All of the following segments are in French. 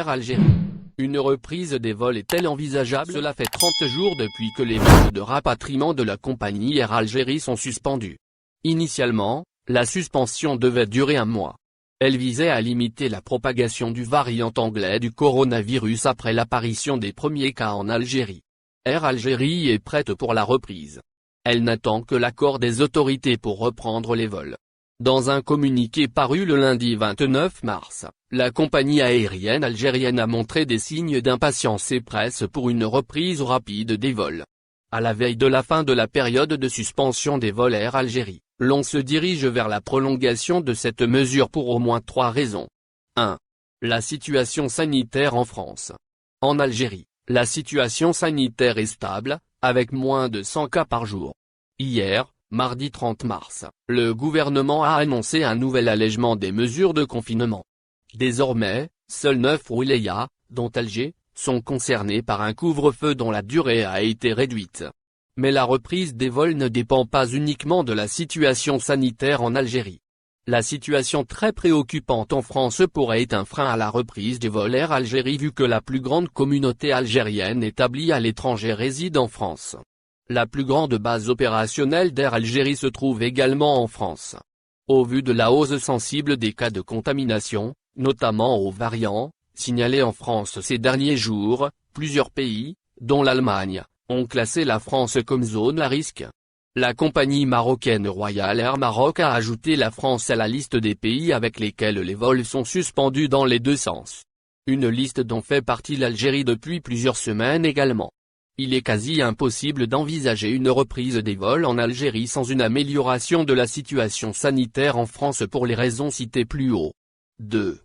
Air Algérie. Une reprise des vols est-elle envisageable? Cela fait 30 jours depuis que les vols de rapatriement de la compagnie Air Algérie sont suspendus. Initialement, la suspension devait durer un mois. Elle visait à limiter la propagation du variant anglais du coronavirus après l'apparition des premiers cas en Algérie. Air Algérie est prête pour la reprise. Elle n'attend que l'accord des autorités pour reprendre les vols. Dans un communiqué paru le lundi 29 mars, la compagnie aérienne algérienne a montré des signes d'impatience et presse pour une reprise rapide des vols. À la veille de la fin de la période de suspension des vols Air Algérie, l'on se dirige vers la prolongation de cette mesure pour au moins 3 raisons. 1. La situation sanitaire en France. En Algérie, la situation sanitaire est stable, avec moins de 100 cas par jour. Hier, mardi 30 mars, le gouvernement a annoncé un nouvel allègement des mesures de confinement. Désormais, seuls 9 wilayas, dont Alger, sont concernés par un couvre-feu dont la durée a été réduite. Mais la reprise des vols ne dépend pas uniquement de la situation sanitaire en Algérie. La situation très préoccupante en France pourrait être un frein à la reprise des vols Air Algérie vu que la plus grande communauté algérienne établie à l'étranger réside en France. La plus grande base opérationnelle d'Air Algérie se trouve également en France. Au vu de la hausse sensible des cas de contamination, notamment aux variants, signalés en France ces derniers jours, plusieurs pays, dont l'Allemagne, ont classé la France comme zone à risque. La compagnie marocaine Royal Air Maroc a ajouté la France à la liste des pays avec lesquels les vols sont suspendus dans les deux sens. Une liste dont fait partie l'Algérie depuis plusieurs semaines également. Il est quasi impossible d'envisager une reprise des vols en Algérie sans une amélioration de la situation sanitaire en France pour les raisons citées plus haut. 2.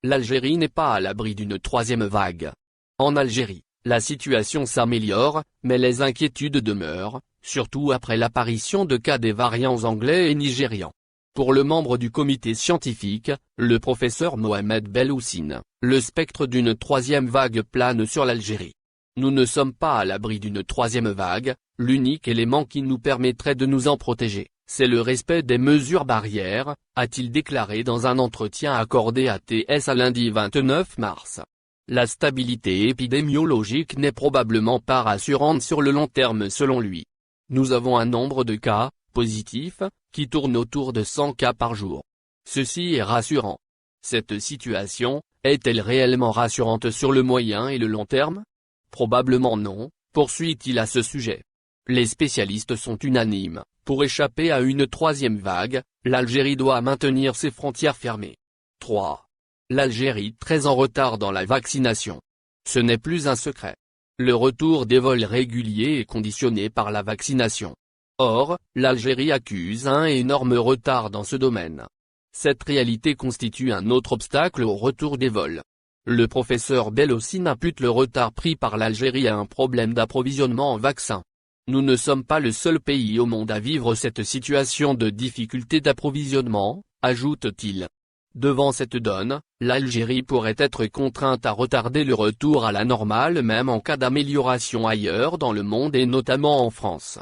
L'Algérie n'est pas à l'abri d'une troisième vague. En Algérie, la situation s'améliore, mais les inquiétudes demeurent, surtout après l'apparition de cas des variants anglais et nigérians. Pour le membre du comité scientifique, le professeur Mohamed Belhoussine, le spectre d'une troisième vague plane sur l'Algérie. Nous ne sommes pas à l'abri d'une troisième vague, l'unique élément qui nous permettrait de nous en protéger, c'est le respect des mesures barrières, a-t-il déclaré dans un entretien accordé à TSA lundi 29 mars. La stabilité épidémiologique n'est probablement pas rassurante sur le long terme selon lui. Nous avons un nombre de cas, positifs, qui tourne autour de 100 cas par jour. Ceci est rassurant. Cette situation, est-elle réellement rassurante sur le moyen et le long terme? Probablement non, poursuit-il à ce sujet. Les spécialistes sont unanimes, pour échapper à une troisième vague, l'Algérie doit maintenir ses frontières fermées. 3. L'Algérie très en retard dans la vaccination. Ce n'est plus un secret. Le retour des vols réguliers est conditionné par la vaccination. Or, l'Algérie accuse un énorme retard dans ce domaine. Cette réalité constitue un autre obstacle au retour des vols. Le professeur Belhoussine impute le retard pris par l'Algérie à un problème d'approvisionnement en vaccins. Nous ne sommes pas le seul pays au monde à vivre cette situation de difficulté d'approvisionnement, ajoute-t-il. Devant cette donne, l'Algérie pourrait être contrainte à retarder le retour à la normale même en cas d'amélioration ailleurs dans le monde et notamment en France.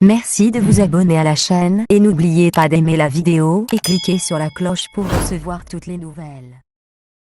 Merci de vous abonner à la chaîne et n'oubliez pas d'aimer la vidéo et cliquer sur la cloche pour recevoir toutes les nouvelles.